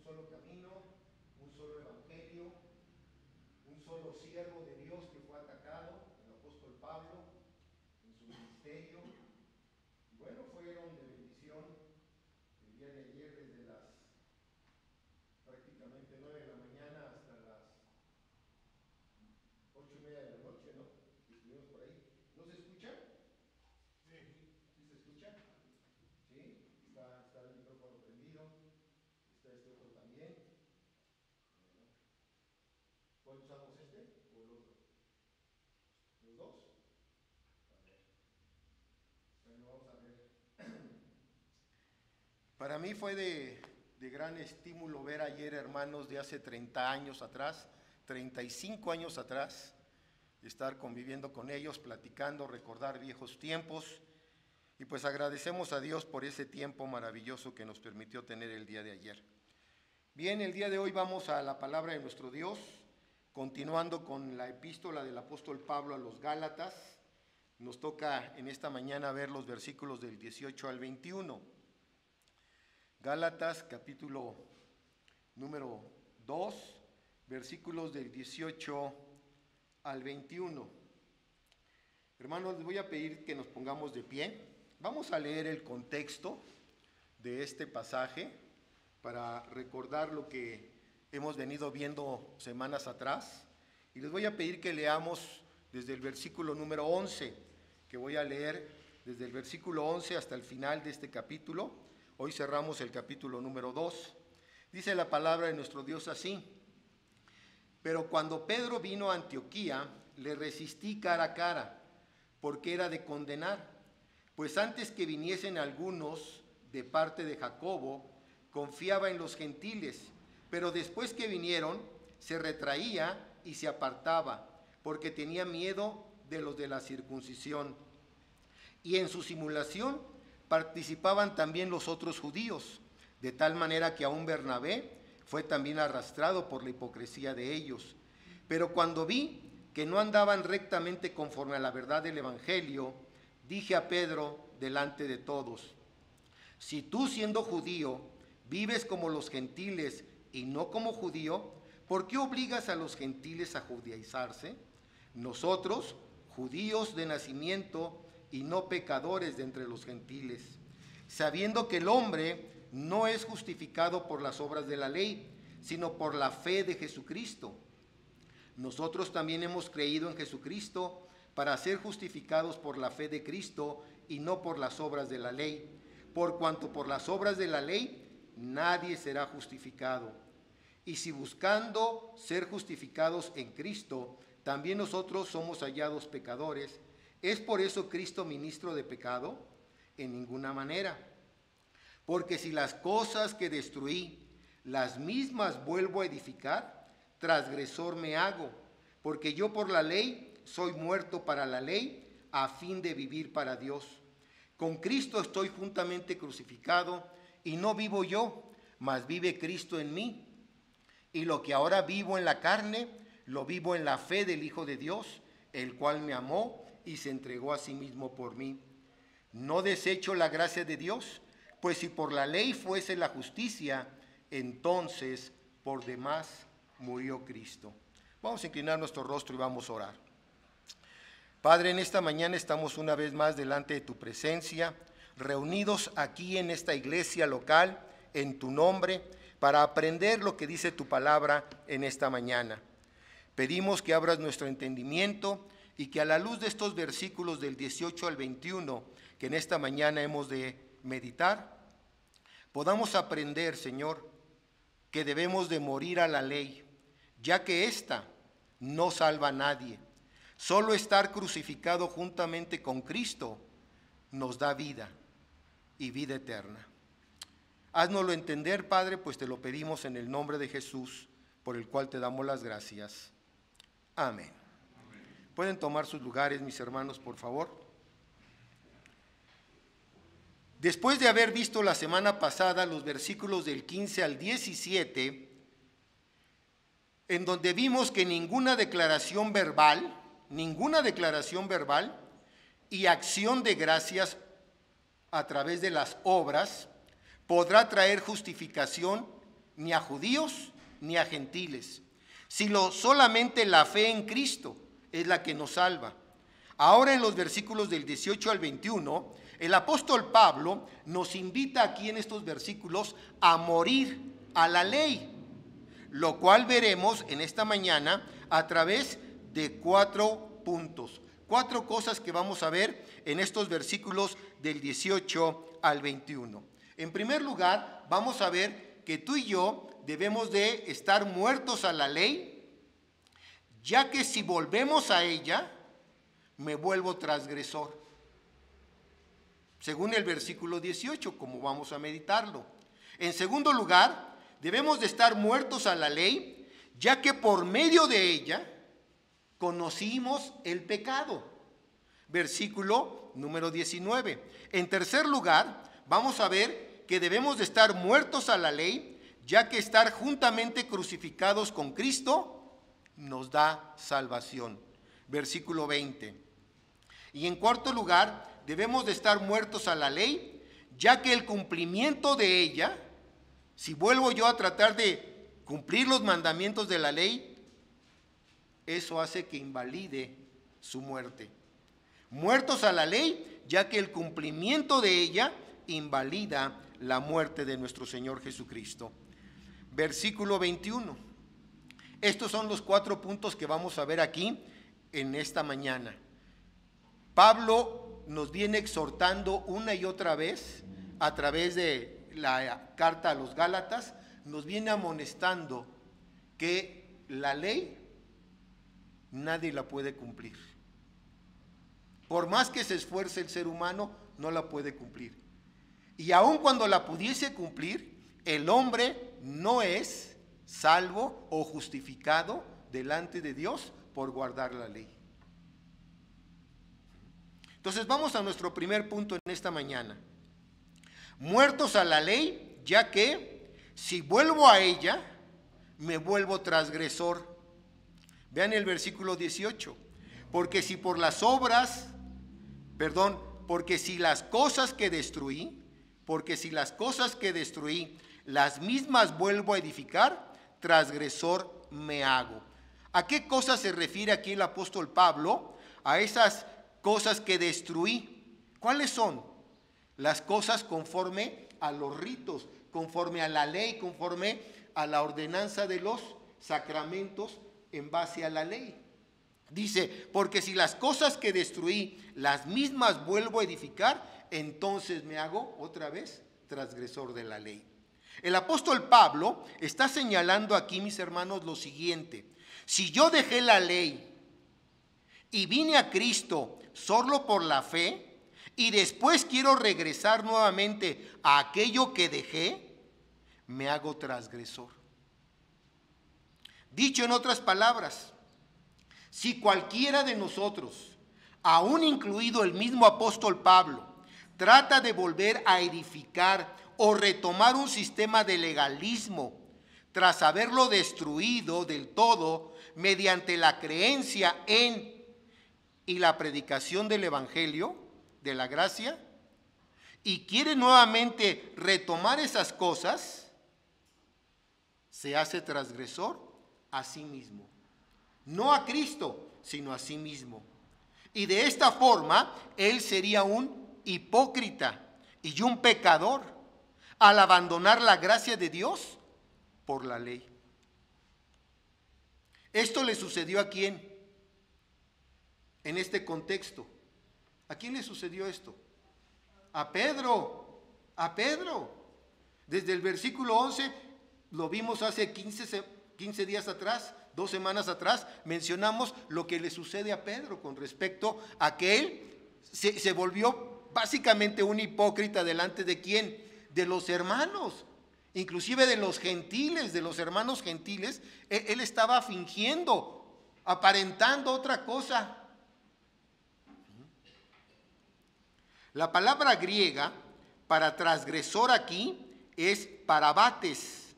solo camino, un solo evangelio, un solo siervo de Dios que fue atacado, el apóstol Pablo, en su ministerio. Y bueno, fueron de bendición el día de ayer desde las prácticamente 9 de la mañana hasta las 8:30 de la noche, ¿no? Estuvimos por ahí. ¿No se escucha? Sí. ¿Sí se escucha? Sí. Está el micrófono prendido. Está este otro también. ¿Cuál usamos, este o el otro? ¿Los dos? A ver. Bueno, vamos a ver. Para mí fue de gran estímulo ver ayer hermanos de hace 30 años atrás, 35 años atrás, estar conviviendo con ellos, platicando, recordar viejos tiempos. Y pues agradecemos a Dios por ese tiempo maravilloso que nos permitió tener el día de ayer. Bien, el día de hoy vamos a la palabra de nuestro Dios, continuando con la epístola del apóstol Pablo a los Gálatas. Nos toca en esta mañana ver los versículos del 18 al 21. Gálatas capítulo número 2, versículos del 18 al 21. Hermanos, les voy a pedir que nos pongamos de pie. Vamos a leer el contexto de este pasaje para recordar lo que hemos venido viendo semanas atrás. Y les voy a pedir que leamos desde el versículo número 11, que voy a leer desde el versículo 11 hasta el final de este capítulo. Hoy cerramos el capítulo número 2. Dice la palabra de nuestro Dios así: pero cuando Pedro vino a Antioquía, le resistí cara a cara, porque era de condenar, pues antes que viniesen algunos de parte de Jacobo, confiaba en los gentiles, pero después que vinieron, se retraía y se apartaba, porque tenía miedo de los de la circuncisión. Y en su simulación participaban también los otros judíos, de tal manera que aún Bernabé fue también arrastrado por la hipocresía de ellos. Pero cuando vi que no andaban rectamente conforme a la verdad del evangelio, dije a Pedro delante de todos: si tú, siendo judío, vives como los gentiles y no como judío, ¿por qué obligas a los gentiles a judaizarse? Nosotros, judíos de nacimiento y no pecadores de entre los gentiles, sabiendo que el hombre no es justificado por las obras de la ley, sino por la fe de Jesucristo. Nosotros también hemos creído en Jesucristo para ser justificados por la fe de Cristo y no por las obras de la ley, por cuanto por las obras de la ley nadie será justificado. Y si buscando ser justificados en Cristo, también nosotros somos hallados pecadores, ¿es por eso Cristo ministro de pecado? En ninguna manera. Porque si las cosas que destruí, las mismas vuelvo a edificar, transgresor me hago, porque yo por la ley soy muerto para la ley, a fin de vivir para Dios. Con Cristo estoy juntamente crucificado, y no vivo yo, mas vive Cristo en mí. Y lo que ahora vivo en la carne, lo vivo en la fe del Hijo de Dios, el cual me amó y se entregó a sí mismo por mí. No desecho la gracia de Dios, pues si por la ley fuese la justicia, entonces por demás murió Cristo. Vamos a inclinar nuestro rostro y vamos a orar. Padre, en esta mañana estamos una vez más delante de tu presencia, reunidos aquí en esta iglesia local, en tu nombre, para aprender lo que dice tu palabra en esta mañana. Pedimos que abras nuestro entendimiento y que a la luz de estos versículos del 18 al 21, que en esta mañana hemos de meditar, podamos aprender, Señor, que debemos de morir a la ley, ya que ésta no salva a nadie. Solo estar crucificado juntamente con Cristo nos da vida y vida eterna. Haznoslo entender, Padre, pues te lo pedimos en el nombre de Jesús, por el cual te damos las gracias. Amén. Pueden tomar sus lugares, mis hermanos, por favor. Después de haber visto la semana pasada los versículos del 15 al 17, en donde vimos que ninguna declaración verbal y acción de gracias a través de las obras podrá traer justificación ni a judíos, ni a gentiles, sino solamente la fe en Cristo es la que nos salva. Ahora en los versículos del 18 al 21, el apóstol Pablo nos invita aquí en estos versículos a morir a la ley, lo cual veremos en esta mañana a través de 4 puntos. 4 cosas que vamos a ver en estos versículos del 18 al 21. En primer lugar, vamos a ver que tú y yo debemos de estar muertos a la ley, ya que si volvemos a ella, me vuelvo transgresor. Según el versículo 18, como vamos a meditarlo. En segundo lugar, debemos de estar muertos a la ley, ya que por medio de ella conocimos el pecado. Versículo número 19. En tercer lugar, vamos a ver que debemos de estar muertos a la ley, ya que estar juntamente crucificados con Cristo nos da salvación. Versículo 20. Y en cuarto lugar, debemos de estar muertos a la ley, ya que el cumplimiento de ella, si vuelvo yo a tratar de cumplir los mandamientos de la ley, eso hace que invalide su muerte. Muertos a la ley, ya que el cumplimiento de ella invalida la muerte de nuestro Señor Jesucristo. Versículo 21. Estos son los 4 puntos que vamos a ver aquí en esta mañana. Pablo nos viene exhortando una y otra vez a través de la carta a los Gálatas, nos viene amonestando que la ley nadie la puede cumplir. Por más que se esfuerce el ser humano, no la puede cumplir. Y aun cuando la pudiese cumplir, el hombre no es salvo o justificado delante de Dios por guardar la ley. Entonces vamos a nuestro primer punto en esta mañana. Muertos a la ley, ya que si vuelvo a ella, me vuelvo transgresor. Vean el versículo 18. Porque si las cosas que destruí, las mismas vuelvo a edificar, transgresor me hago. ¿A qué cosas se refiere aquí el apóstol Pablo? A esas cosas que destruí. ¿Cuáles son? Las cosas conforme a los ritos, conforme a la ley, conforme a la ordenanza de los sacramentos en base a la ley. Dice, porque si las cosas que destruí, las mismas vuelvo a edificar, entonces me hago otra vez transgresor de la ley. El apóstol Pablo está señalando aquí, mis hermanos, lo siguiente: si yo dejé la ley y vine a Cristo solo por la fe, y después quiero regresar nuevamente a aquello que dejé, me hago transgresor. Dicho en otras palabras, si cualquiera de nosotros, aún incluido el mismo apóstol Pablo, trata de volver a edificar o retomar un sistema de legalismo tras haberlo destruido del todo mediante la creencia en y la predicación del evangelio, de la gracia, y quiere nuevamente retomar esas cosas, se hace transgresor a sí mismo. No a Cristo, sino a sí mismo. Y de esta forma, él sería un hipócrita y un pecador al abandonar la gracia de Dios por la ley. Esto le sucedió ¿a quién? En este contexto. ¿A quién le sucedió esto? A Pedro. A Pedro. Desde el versículo 11, lo vimos hace 15 días atrás, 2 semanas atrás, mencionamos lo que le sucede a Pedro con respecto a que él se volvió básicamente un hipócrita delante de ¿quién? De los hermanos, inclusive de los gentiles, de los hermanos gentiles. Él estaba fingiendo, aparentando otra cosa. La palabra griega para transgresor aquí es parabates,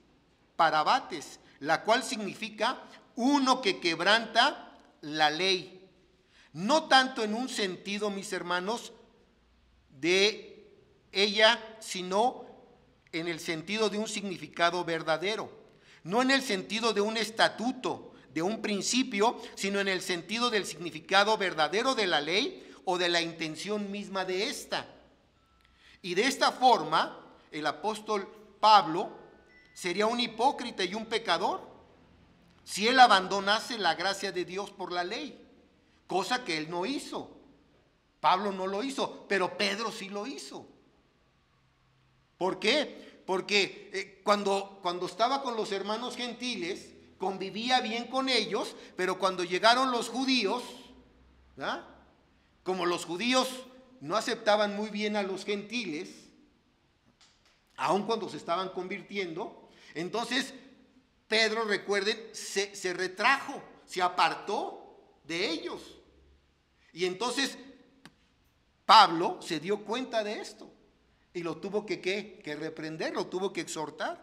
la cual significa uno que quebranta la ley. No tanto en un sentido, mis hermanos, de ella, sino en el sentido de un significado verdadero, no en el sentido de un estatuto, de un principio, sino en el sentido del significado verdadero de la ley o de la intención misma de esta. Y de esta forma, el apóstol Pablo sería un hipócrita y un pecador si él abandonase la gracia de Dios por la ley, cosa que él no hizo. Pablo no lo hizo, pero Pedro sí lo hizo. ¿Por qué? Porque cuando estaba con los hermanos gentiles, convivía bien con ellos, pero cuando llegaron los judíos, ¿verdad?, como los judíos no aceptaban muy bien a los gentiles, aun cuando se estaban convirtiendo, entonces Pedro, recuerden, se retrajo, se apartó de ellos. Y entonces Pablo se dio cuenta de esto y lo tuvo que reprender, lo tuvo que exhortar.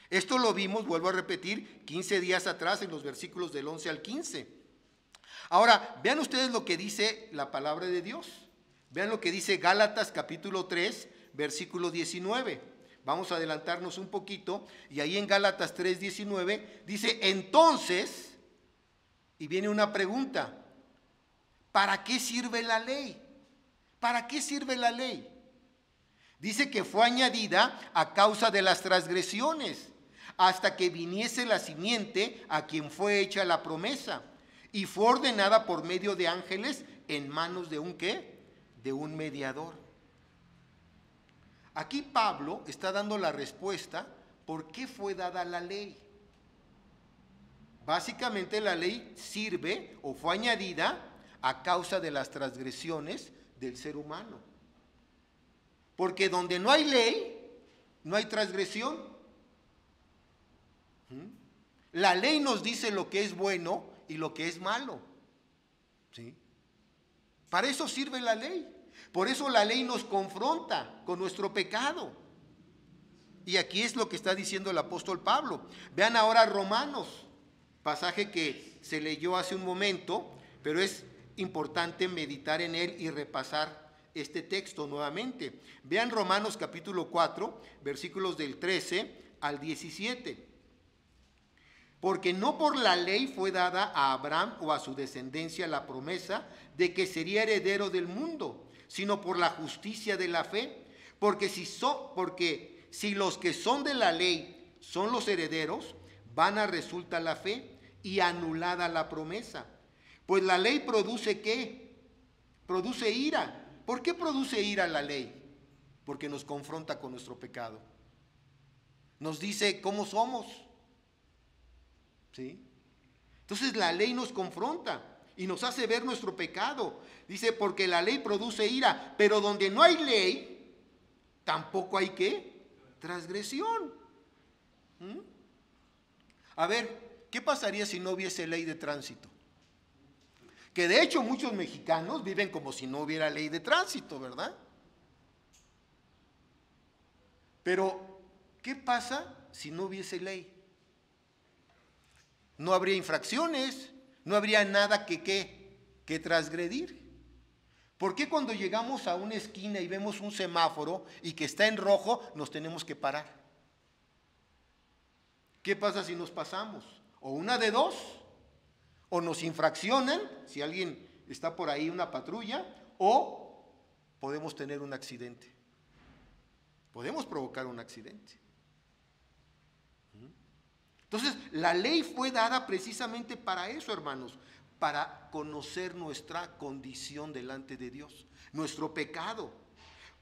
Esto lo vimos, vuelvo a repetir, 15 días atrás en los versículos del 11 al 15. Ahora, vean ustedes lo que dice la palabra de Dios. Vean lo que dice Gálatas capítulo 3, versículo 19. Vamos a adelantarnos un poquito, y ahí en Gálatas 3, 19 dice: entonces, y viene una pregunta, ¿para qué sirve la ley? ¿Para qué sirve la ley? Dice que fue añadida a causa de las transgresiones, hasta que viniese la simiente a quien fue hecha la promesa, y fue ordenada por medio de ángeles en manos de un ¿qué? De un mediador. Aquí Pablo está dando la respuesta por qué fue dada la ley. Básicamente la ley sirve o fue añadida a causa de las transgresiones del ser humano. Porque donde no hay ley, no hay transgresión. La ley nos dice lo que es bueno y lo que es malo. ¿Sí? Para eso sirve la ley. Por eso la ley nos confronta con nuestro pecado. Y aquí es lo que está diciendo el apóstol Pablo. Vean ahora Romanos, pasaje que se leyó hace un momento, pero es importante meditar en él y repasar este texto nuevamente. Vean Romanos capítulo 4, versículos del 13 al 17. Porque no por la ley fue dada a Abraham o a su descendencia la promesa de que sería heredero del mundo, sino por la justicia de la fe. Porque si los que son de la ley son los herederos, vana resulta la fe y anulada la promesa. Pues la ley produce ¿qué? Produce ira. ¿Por qué produce ira la ley? Porque nos confronta con nuestro pecado. Nos dice cómo somos. ¿Sí? Entonces la ley nos confronta y nos hace ver nuestro pecado. Dice, porque la ley produce ira, pero donde no hay ley, tampoco hay ¿qué? Transgresión. A ver, ¿qué pasaría si no hubiese ley de tránsito? Que de hecho muchos mexicanos viven como si no hubiera ley de tránsito, ¿verdad? Pero, ¿qué pasa si no hubiese ley? No habría infracciones, no habría nada que transgredir. ¿Por qué cuando llegamos a una esquina y vemos un semáforo y que está en rojo, nos tenemos que parar? ¿Qué pasa si nos pasamos? O una de dos, o nos infraccionan, si alguien está por ahí, una patrulla, o podemos tener un accidente. Podemos provocar un accidente. Entonces, la ley fue dada precisamente para eso, hermanos, para conocer nuestra condición delante de Dios, nuestro pecado.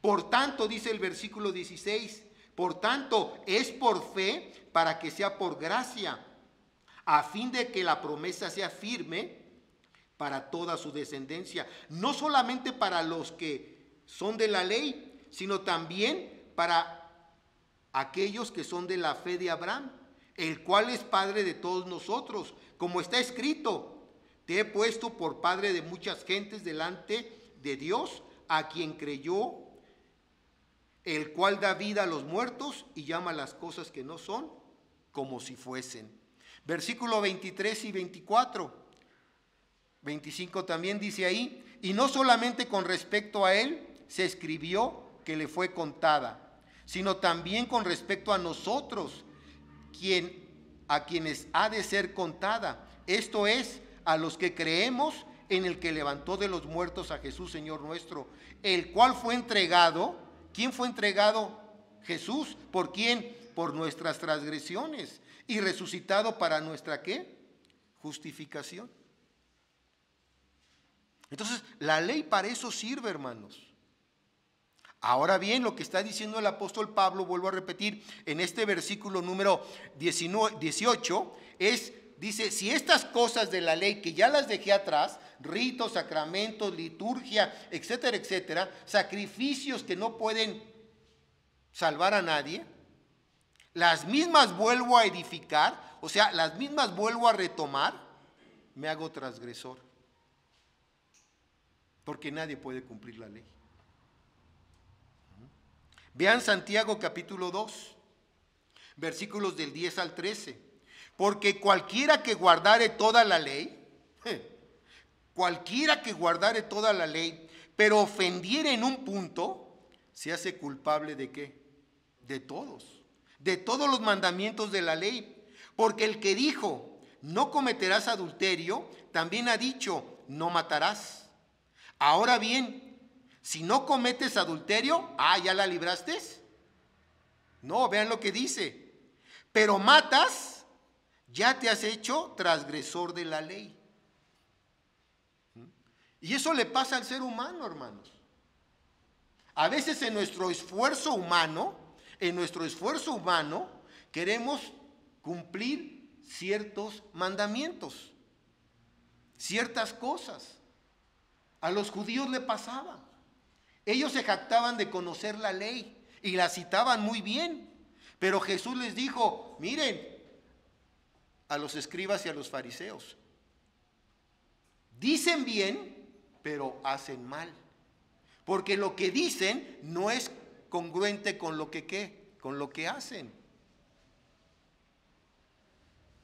Por tanto, dice el versículo 16, por tanto, es por fe para que sea por gracia, a fin de que la promesa sea firme para toda su descendencia, no solamente para los que son de la ley, sino también para aquellos que son de la fe de Abraham, el cual es padre de todos nosotros, como está escrito: te he puesto por padre de muchas gentes delante de Dios, a quien creyó, el cual da vida a los muertos y llama las cosas que no son como si fuesen. Versículo 23 y 24, 25 también dice ahí: y no solamente con respecto a él se escribió que le fue contada, sino también con respecto a nosotros, a quienes ha de ser contada. Esto es, a los que creemos en el que levantó de los muertos a Jesús, Señor nuestro, el cual fue entregado. ¿Quién fue entregado? Jesús. ¿Por quién? Por nuestras transgresiones, y resucitado para nuestra ¿qué? Justificación. Entonces, la ley para eso sirve, hermanos. Ahora bien, lo que está diciendo el apóstol Pablo, vuelvo a repetir, en este versículo número 18, dice, si estas cosas de la ley que ya las dejé atrás, ritos, sacramentos, liturgia, etcétera, etcétera, sacrificios que no pueden salvar a nadie, las mismas vuelvo a edificar, o sea, las mismas vuelvo a retomar, me hago transgresor. Porque nadie puede cumplir la ley. Vean Santiago capítulo 2, versículos del 10 al 13. Porque cualquiera que guardare toda la ley, cualquiera que guardare toda la ley, pero ofendiere en un punto, se hace culpable ¿de qué? De todos los mandamientos de la ley. Porque el que dijo, no cometerás adulterio, también ha dicho, no matarás. Ahora bien, si no cometes adulterio, ¿ya la libraste? No, vean lo que dice. Pero matas, ya te has hecho transgresor de la ley. Y eso le pasa al ser humano, hermanos. A veces en nuestro esfuerzo humano, queremos cumplir ciertos mandamientos, ciertas cosas. A los judíos le pasaba. Ellos se jactaban de conocer la ley y la citaban muy bien. Pero Jesús les dijo, miren, a los escribas y a los fariseos, dicen bien, pero hacen mal. Porque lo que dicen no es congruente con lo que ¿qué? Con lo que hacen.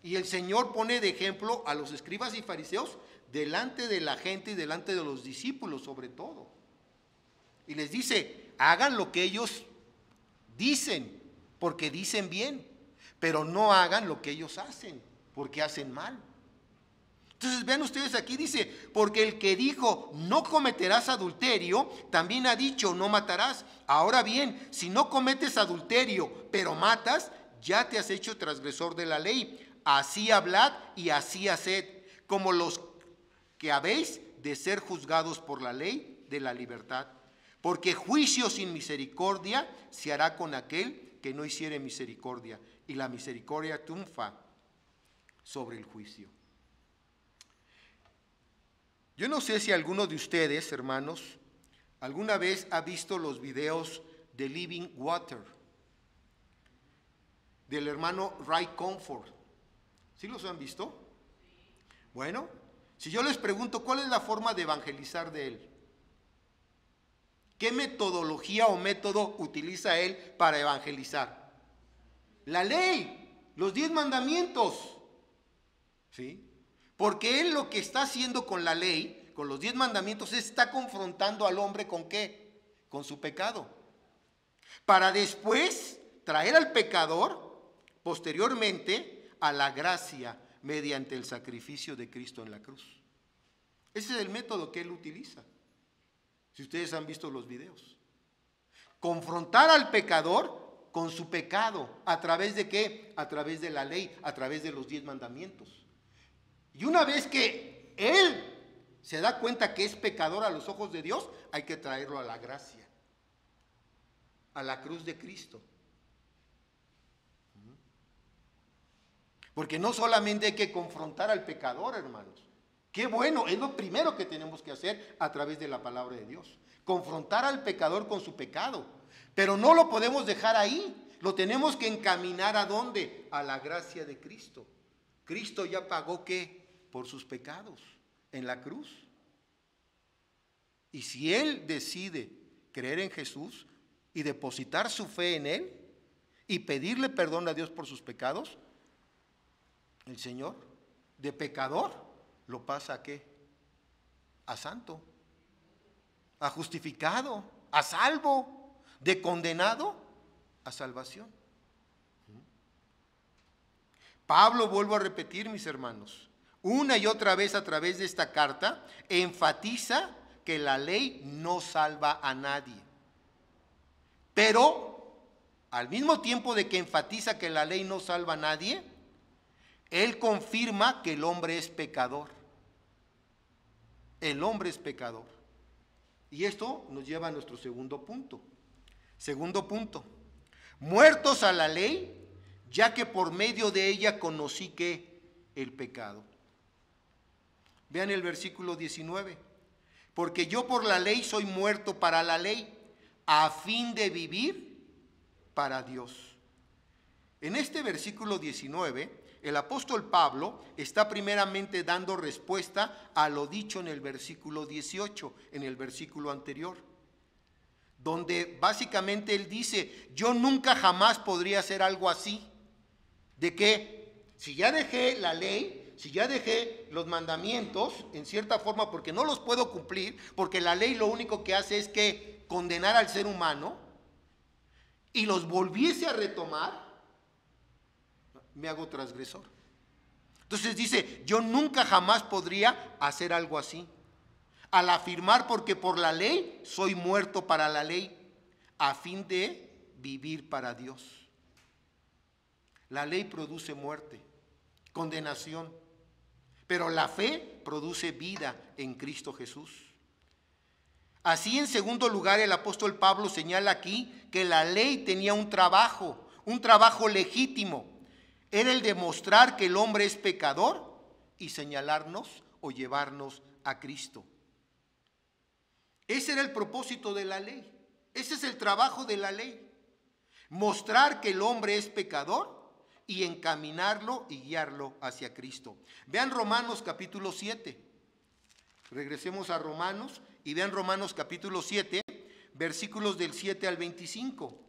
Y el Señor pone de ejemplo a los escribas y fariseos delante de la gente y delante de los discípulos sobre todo. Y les dice, hagan lo que ellos dicen, porque dicen bien, pero no hagan lo que ellos hacen, porque hacen mal. Entonces vean ustedes aquí, dice, porque el que dijo, no cometerás adulterio, también ha dicho, no matarás. Ahora bien, si no cometes adulterio, pero matas, ya te has hecho transgresor de la ley. Así hablad y así haced, como los que habéis de ser juzgados por la ley de la libertad. Porque juicio sin misericordia se hará con aquel que no hiciere misericordia, y la misericordia triunfa sobre el juicio. Yo no sé si alguno de ustedes, hermanos, alguna vez ha visto los videos de Living Water, del hermano Ray Comfort. ¿Sí los han visto? Bueno, si yo les pregunto, ¿cuál es la forma de evangelizar de él? ¿Qué metodología o método utiliza él para evangelizar? La ley, los 10 mandamientos. ¿Sí? Porque él lo que está haciendo con la ley, con los 10 mandamientos, está confrontando al hombre ¿con qué? Con su pecado. Para después traer al pecador, posteriormente, a la gracia mediante el sacrificio de Cristo en la cruz. Ese es el método que él utiliza. Si ustedes han visto los videos. Confrontar al pecador con su pecado. ¿A través de qué? A través de la ley, a través de los 10 mandamientos. Y una vez que él se da cuenta que es pecador a los ojos de Dios, hay que traerlo a la gracia, a la cruz de Cristo. Porque no solamente hay que confrontar al pecador, hermanos. Qué bueno, es lo primero que tenemos que hacer a través de la palabra de Dios. Confrontar al pecador con su pecado. Pero no lo podemos dejar ahí. Lo tenemos que encaminar ¿a dónde? A la gracia de Cristo. Cristo ya pagó ¿qué? Por sus pecados en la cruz. Y si él decide creer en Jesús y depositar su fe en él y pedirle perdón a Dios por sus pecados, el Señor de pecador lo pasa ¿a qué? A santo, a justificado, a salvo, de condenado a salvación. Pablo, vuelvo a repetir, mis hermanos, una y otra vez a través de esta carta, enfatiza que la ley no salva a nadie. Pero, al mismo tiempo de que enfatiza que la ley no salva a nadie, él confirma que el hombre es pecador. El hombre es pecador. Y esto nos lleva a nuestro segundo punto. Segundo punto. Muertos a la ley, ya que por medio de ella conocí que el pecado. Vean el versículo 19. Porque yo por la ley soy muerto para la ley, a fin de vivir para Dios. En este versículo 19, el apóstol Pablo está primeramente dando respuesta a lo dicho en el versículo 18, en el versículo anterior, donde básicamente él dice, yo nunca jamás podría hacer algo así, de que si ya dejé la ley, si ya dejé los mandamientos, en cierta forma, porque no los puedo cumplir, porque la ley lo único que hace es que condenar al ser humano, y los volviese a retomar, me hago transgresor. Entonces dice, yo nunca jamás podría hacer algo así. Al afirmar, porque por la ley soy muerto para la ley, a fin de vivir para Dios. La ley produce muerte, condenación, pero la fe produce vida en Cristo Jesús. Así, en segundo lugar, el apóstol Pablo señala aquí que la ley tenía un trabajo legítimo. Era el demostrar que el hombre es pecador y señalarnos o llevarnos a Cristo. Ese era el propósito de la ley. Ese es el trabajo de la ley. Mostrar que el hombre es pecador y encaminarlo y guiarlo hacia Cristo. Vean Romanos capítulo 7. Regresemos a Romanos y vean Romanos capítulo 7, versículos del 7 al 25.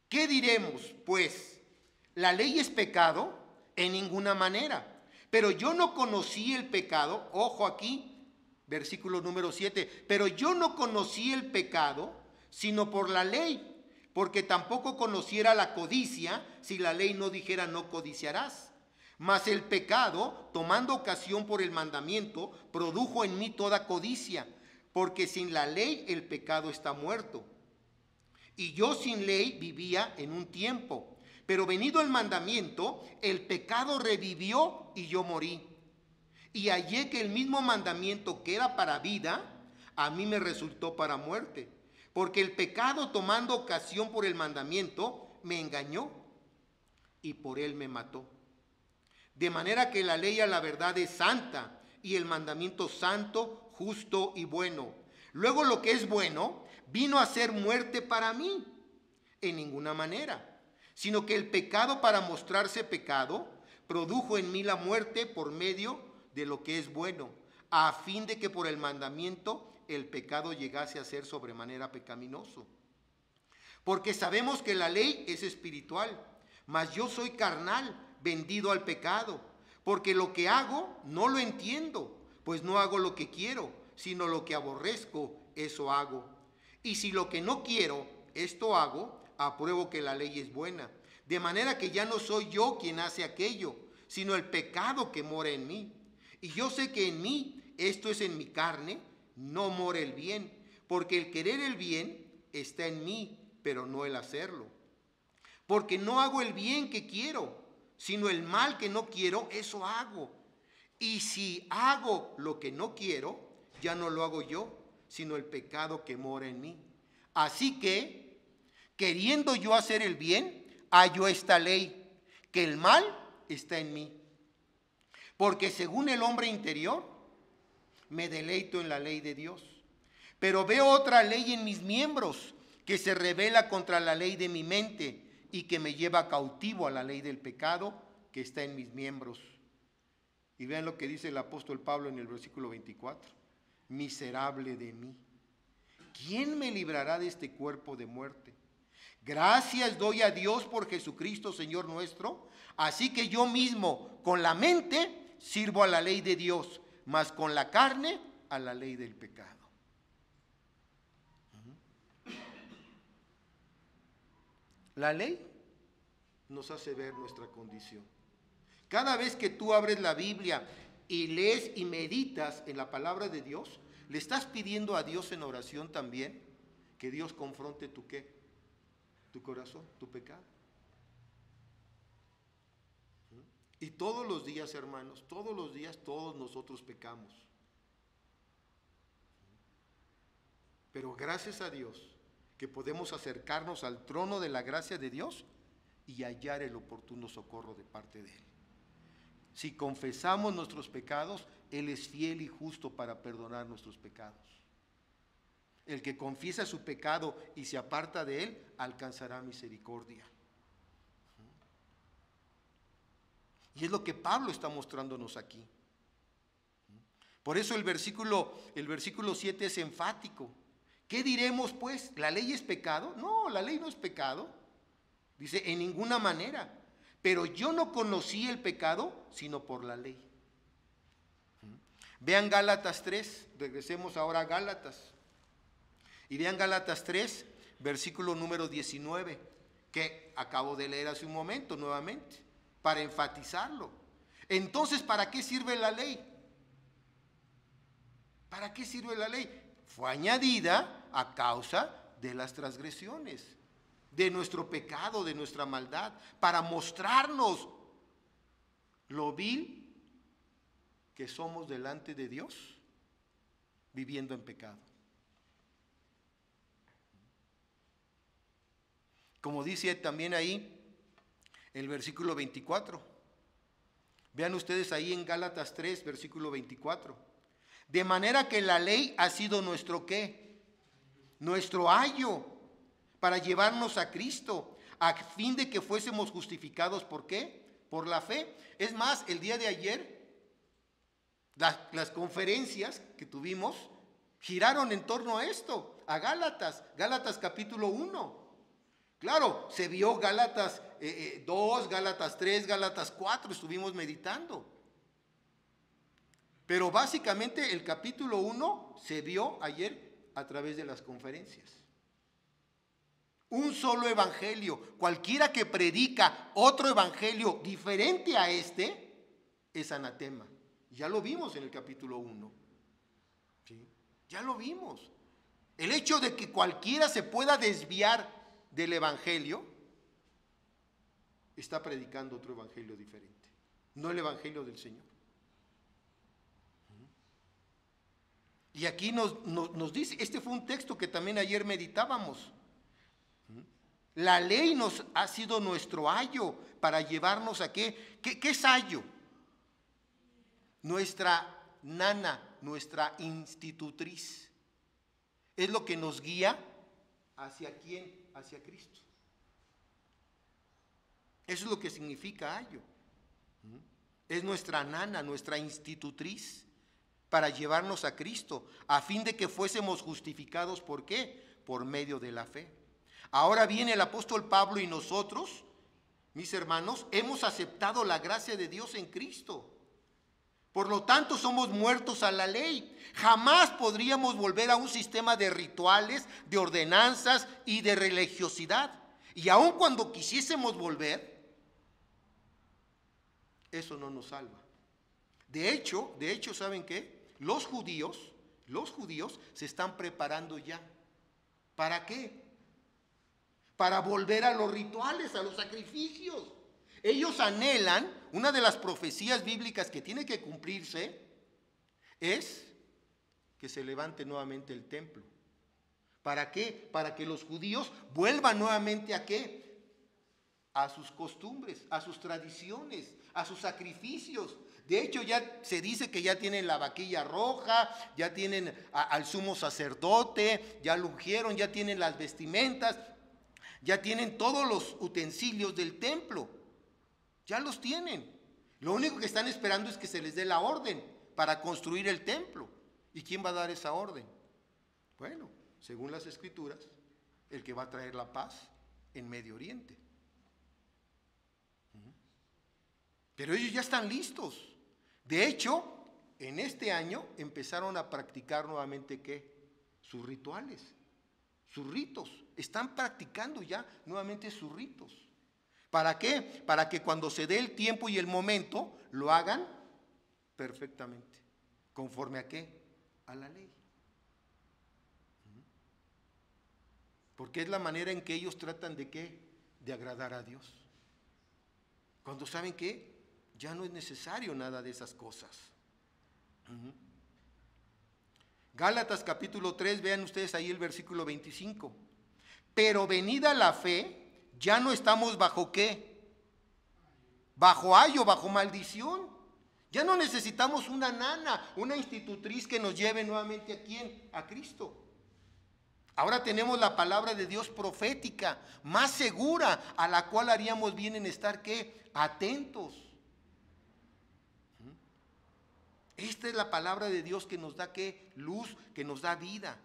¿Qué diremos, pues? ¿La ley es pecado? En ninguna manera. Pero yo no conocí el pecado, ojo aquí, versículo número 7, pero yo no conocí el pecado, sino por la ley, porque tampoco conociera la codicia, si la ley no dijera no codiciarás. Mas el pecado, tomando ocasión por el mandamiento, produjo en mí toda codicia, porque sin la ley el pecado está muerto. Y yo sin ley vivía en un tiempo, pero venido el mandamiento, el pecado revivió y yo morí. Y hallé que el mismo mandamiento que era para vida, a mí me resultó para muerte. Porque el pecado, tomando ocasión por el mandamiento, me engañó y por él me mató. De manera que la ley a la verdad es santa y el mandamiento santo, justo y bueno. Luego lo que es bueno vino a ser muerte para mí, en ninguna manera, sino que el pecado, para mostrarse pecado, produjo en mí la muerte por medio de lo que es bueno, a fin de que por el mandamiento el pecado llegase a ser sobremanera pecaminoso. Porque sabemos que la ley es espiritual, mas yo soy carnal, vendido al pecado, porque lo que hago no lo entiendo, pues no hago lo que quiero, sino lo que aborrezco, eso hago. Y si lo que no quiero, esto hago, apruebo que la ley es buena. De manera que ya no soy yo quien hace aquello, sino el pecado que mora en mí. Y yo sé que en mí, esto es en mi carne, no mora el bien, porque el querer el bien está en mí, pero no el hacerlo. Porque no hago el bien que quiero, sino el mal que no quiero, eso hago. Y si hago lo que no quiero, ya no lo hago yo, sino el pecado que mora en mí. Así que, queriendo yo hacer el bien, hallo esta ley, que el mal está en mí. Porque según el hombre interior, me deleito en la ley de Dios. Pero veo otra ley en mis miembros, que se rebela contra la ley de mi mente y que me lleva cautivo a la ley del pecado que está en mis miembros. Y vean lo que dice el apóstol Pablo en el versículo 24. Miserable de mí, ¿quién me librará de este cuerpo de muerte? Gracias doy a Dios por Jesucristo, Señor nuestro. Así que yo mismo, con la mente, sirvo a la ley de Dios, mas con la carne, a la ley del pecado. La ley nos hace ver nuestra condición. Cada vez que tú abres la Biblia y lees y meditas en la palabra de Dios, le estás pidiendo a Dios en oración también que Dios confronte tu ¿qué? Tu corazón, tu pecado. Y todos los días, hermanos, todos los días todos nosotros pecamos. Pero gracias a Dios que podemos acercarnos al trono de la gracia de Dios y hallar el oportuno socorro de parte de Él. Si confesamos nuestros pecados, Él es fiel y justo para perdonar nuestros pecados. El que confiesa su pecado y se aparta de él, alcanzará misericordia. Y es lo que Pablo está mostrándonos aquí. Por eso el versículo 7 es enfático. ¿Qué diremos pues? ¿La ley es pecado? No, la ley no es pecado. Dice, en ninguna manera. Pero yo no conocí el pecado, sino por la ley. Vean Gálatas 3, regresemos ahora a Gálatas. Y vean Gálatas 3, versículo número 19, que acabo de leer hace un momento nuevamente, para enfatizarlo. Entonces, ¿para qué sirve la ley? ¿Para qué sirve la ley? Fue añadida a causa de las transgresiones, de nuestro pecado, de nuestra maldad, para mostrarnos lo vil que somos delante de Dios, viviendo en pecado. Como dice también ahí el versículo 24. Vean ustedes ahí en Gálatas 3, versículo 24. De manera que la ley ha sido nuestro ¿qué? Nuestro ayo para llevarnos a Cristo, a fin de que fuésemos justificados. ¿Por qué? Por la fe. Es más, el día de ayer, las conferencias que tuvimos giraron en torno a esto, a Gálatas capítulo 1. Claro, se vio Gálatas 2, Gálatas 3, Gálatas 4, estuvimos meditando. Pero básicamente el capítulo 1 se vio ayer a través de las conferencias. Un solo evangelio. Cualquiera que predica otro evangelio diferente a este es anatema. Ya lo vimos en el capítulo 1. ¿Sí? Ya lo vimos. El hecho de que cualquiera se pueda desviar del evangelio está predicando otro evangelio diferente, no el evangelio del Señor. Y aquí nos dice, este fue un texto que también ayer meditábamos. La ley nos ha sido nuestro ayo para llevarnos a ¿qué? ¿Qué es ayo? Nuestra nana, nuestra institutriz. Es lo que nos guía hacia quién, hacia Cristo. Eso es lo que significa ayo. Es nuestra nana, nuestra institutriz para llevarnos a Cristo, a fin de que fuésemos justificados. ¿Por qué? Por medio de la fe. Ahora viene el apóstol Pablo y nosotros, mis hermanos, hemos aceptado la gracia de Dios en Cristo. Por lo tanto, somos muertos a la ley. Jamás podríamos volver a un sistema de rituales, de ordenanzas y de religiosidad. Y aun cuando quisiésemos volver, eso no nos salva. De hecho, ¿saben qué? Los judíos se están preparando ya. ¿Para qué? Para volver a los rituales, a los sacrificios. Ellos anhelan, una de las profecías bíblicas que tiene que cumplirse es que se levante nuevamente el templo. ¿Para qué? Para que los judíos vuelvan nuevamente ¿a qué? A sus costumbres, a sus tradiciones, a sus sacrificios. De hecho, ya se dice que ya tienen la vaquilla roja, ya tienen al sumo sacerdote, ya lo ungieron, ya tienen las vestimentas, ya tienen todos los utensilios del templo. Ya los tienen. Lo único que están esperando es que se les dé la orden para construir el templo. ¿Y quién va a dar esa orden? Bueno, según las Escrituras, el que va a traer la paz en Medio Oriente. Pero ellos ya están listos. De hecho, en este año empezaron a practicar nuevamente ¿qué? Sus rituales, sus ritos. Están practicando ya nuevamente sus ritos. ¿Para qué? Para que cuando se dé el tiempo y el momento, lo hagan perfectamente. ¿Conforme a qué? A la ley. Porque es la manera en que ellos tratan de ¿qué? De agradar a Dios. Cuando saben que ya no es necesario nada de esas cosas. Gálatas capítulo 3, vean ustedes ahí el versículo 25. Pero venida la fe, ya no estamos bajo ¿qué? Bajo ayo, bajo maldición. Ya no necesitamos una nana, una institutriz que nos lleve nuevamente ¿a quién? A Cristo. Ahora tenemos la palabra de Dios profética, más segura, a la cual haríamos bien en estar ¿qué? Atentos. Esta es la palabra de Dios que nos da ¿qué? Luz, que nos da vida.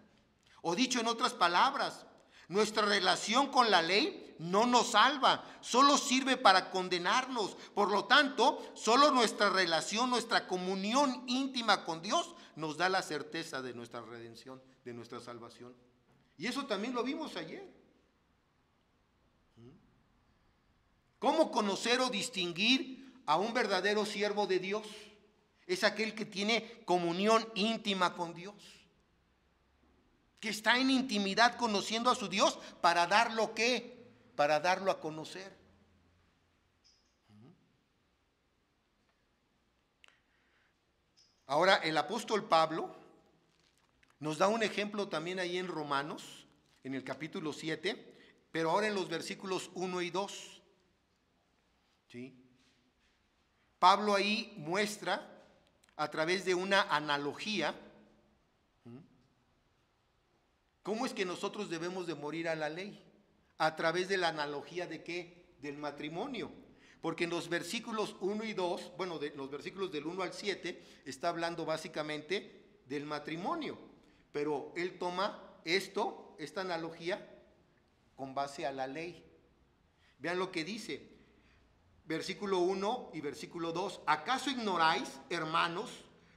O dicho en otras palabras, nuestra relación con la ley no nos salva, solo sirve para condenarnos. Por lo tanto, solo nuestra relación, nuestra comunión íntima con Dios nos da la certeza de nuestra redención, de nuestra salvación. Y eso también lo vimos ayer. ¿Cómo conocer o distinguir a un verdadero siervo de Dios? Es aquel que tiene comunión íntima con Dios, que está en intimidad conociendo a su Dios para darlo ¿qué? Para darlo a conocer. Ahora el apóstol Pablo nos da un ejemplo también ahí en Romanos, en el capítulo 7, pero ahora en los versículos 1 y 2. ¿Sí? Pablo ahí muestra a través de una analogía cómo es que nosotros debemos de morir a la ley. A través de la analogía de ¿qué? Del matrimonio. Porque en los versículos 1 y 2, bueno, los versículos del 1 al 7, está hablando básicamente del matrimonio. Pero él toma esta analogía con base a la ley. Vean lo que dice, versículo 1 y versículo 2. ¿Acaso ignoráis, hermanos,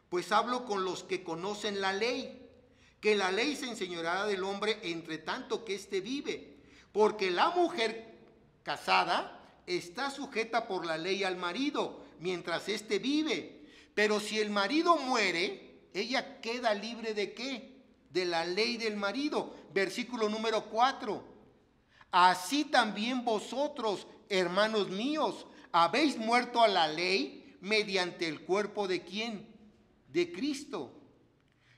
pues hablo con los que conocen la ley, que la ley se enseñoreará del hombre entre tanto que éste vive? Porque la mujer casada está sujeta por la ley al marido, mientras éste vive. Pero si el marido muere, ella queda libre ¿de qué? De la ley del marido. Versículo número 4. Así también vosotros, hermanos míos, habéis muerto a la ley mediante el cuerpo ¿de quién? De Cristo,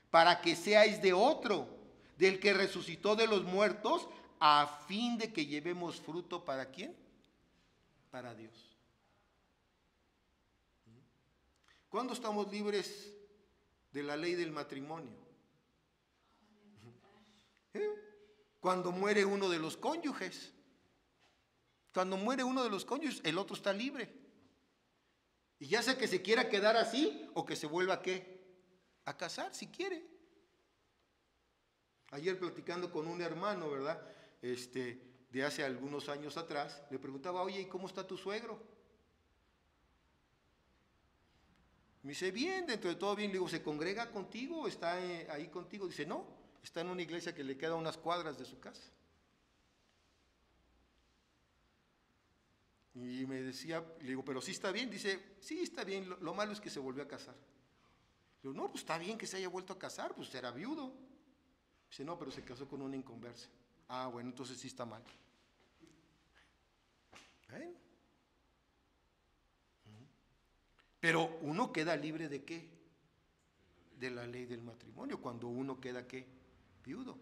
para que seáis de otro, del que resucitó de los muertos, a fin de que llevemos fruto ¿para quién? Para Dios. ¿Cuándo estamos libres de la ley del matrimonio? Cuando muere uno de los cónyuges. Cuando muere uno de los cónyuges, el otro está libre. Y ya sea que se quiera quedar así o que se vuelva ¿qué? A casar si quiere. Ayer platicando con un hermano, ¿verdad? De hace algunos años atrás, le preguntaba, oye, ¿y cómo está tu suegro? Me dice, bien, dentro de todo bien. Le digo, ¿se congrega contigo? ¿Está ahí contigo? Dice, no, está en una iglesia que le queda a unas cuadras de su casa. Y me decía, le digo, pero sí está bien. Dice, sí está bien, lo malo es que se volvió a casar. Le digo, no, pues está bien que se haya vuelto a casar, pues era viudo. Dice, no, pero se casó con una inconversa. Ah, bueno, entonces sí está mal. Pero uno queda libre ¿de qué? De la ley del matrimonio, cuando uno queda ¿qué? Viudo.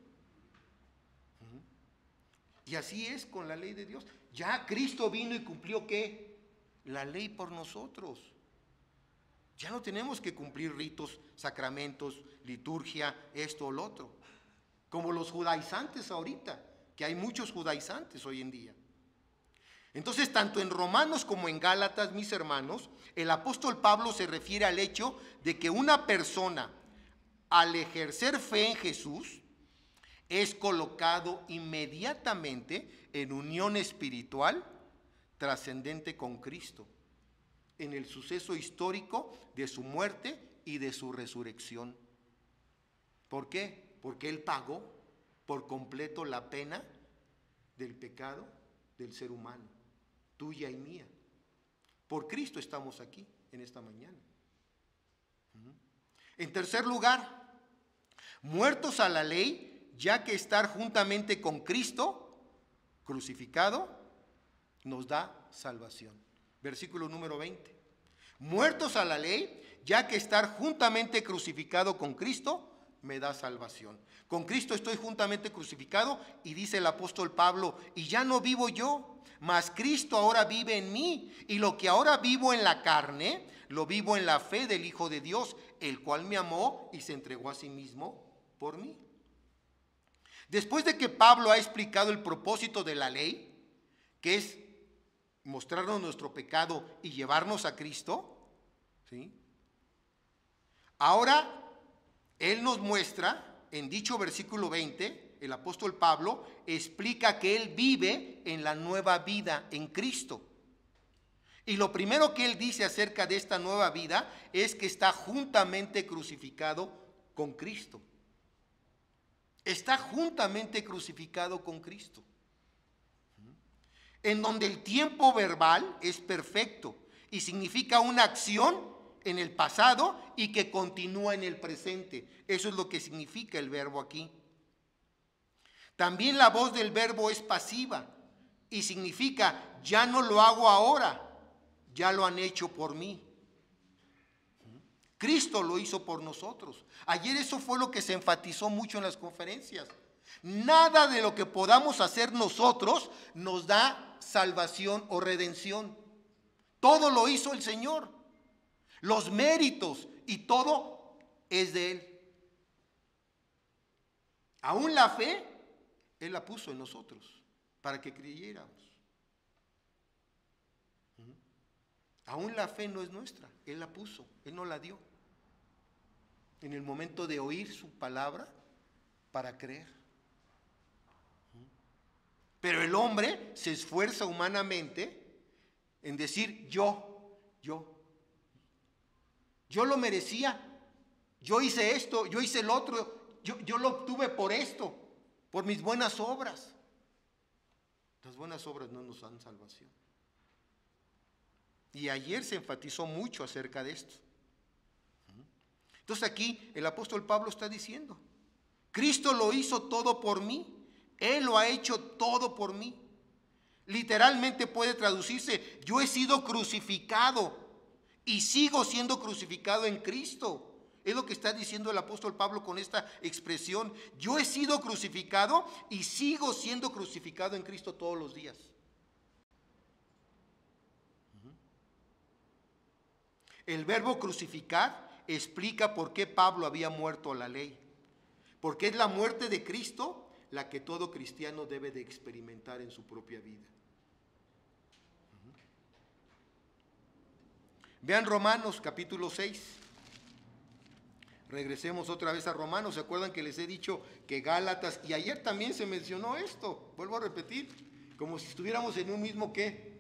Y así es con la ley de Dios. Ya Cristo vino y cumplió ¿qué? La ley por nosotros. Ya no tenemos que cumplir ritos, sacramentos, liturgia, esto o lo otro. Como los judaizantes ahorita, que hay muchos judaizantes hoy en día. Entonces, tanto en Romanos como en Gálatas, mis hermanos, el apóstol Pablo se refiere al hecho de que una persona, al ejercer fe en Jesús, es colocado inmediatamente en unión espiritual trascendente con Cristo, en el suceso histórico de su muerte y de su resurrección. ¿Por qué? Porque Él pagó por completo la pena del pecado del ser humano, tuya y mía. Por Cristo estamos aquí en esta mañana. En tercer lugar, muertos a la ley, ya que estar juntamente con Cristo crucificado nos da salvación. Versículo número 20. Muertos a la ley, ya que estar juntamente crucificado con Cristo me da salvación. Con Cristo estoy juntamente crucificado, y dice el apóstol Pablo, y ya no vivo yo, mas Cristo ahora vive en mí, y lo que ahora vivo en la carne, lo vivo en la fe del Hijo de Dios, el cual me amó y se entregó a sí mismo por mí. Después de que Pablo ha explicado el propósito de la ley, que es mostrarnos nuestro pecado y llevarnos a Cristo, ¿sí? Ahora él nos muestra, en dicho versículo 20, el apóstol Pablo explica que él vive en la nueva vida en Cristo. Y lo primero que él dice acerca de esta nueva vida es que está juntamente crucificado con Cristo. Está juntamente crucificado con Cristo. En donde el tiempo verbal es perfecto y significa una acción en el pasado y que continúa en el presente. Eso es lo que significa el verbo aquí. También la voz del verbo es pasiva y significa ya no lo hago ahora, ya lo han hecho por mí. Cristo lo hizo por nosotros. Ayer eso fue lo que se enfatizó mucho en las conferencias. Nada de lo que podamos hacer nosotros nos da salvación o redención. Todo lo hizo el Señor. Los méritos y todo es de Él. Aún la fe, Él la puso en nosotros para que creyéramos. Aún la fe no es nuestra, Él la puso, Él nos la dio. En el momento de oír su palabra para creer. Pero el hombre se esfuerza humanamente en decir yo lo merecía, yo hice esto, yo hice el otro, yo lo obtuve por esto, por mis buenas obras. Las buenas obras no nos dan salvación. Y ayer se enfatizó mucho acerca de esto. Entonces aquí el apóstol Pablo está diciendo, Cristo lo hizo todo por mí, Él lo ha hecho todo por mí. Literalmente puede traducirse, yo he sido crucificado y sigo siendo crucificado en Cristo. Es lo que está diciendo el apóstol Pablo con esta expresión. Yo he sido crucificado y sigo siendo crucificado en Cristo todos los días. El verbo crucificar explica por qué Pablo había muerto a la ley. Porque es la muerte de Cristo la que todo cristiano debe de experimentar en su propia vida. Vean Romanos capítulo 6. Regresemos otra vez a Romanos. ¿Se acuerdan que les he dicho que Gálatas, y ayer también se mencionó esto? Vuelvo a repetir, como si estuviéramos en un mismo ¿qué?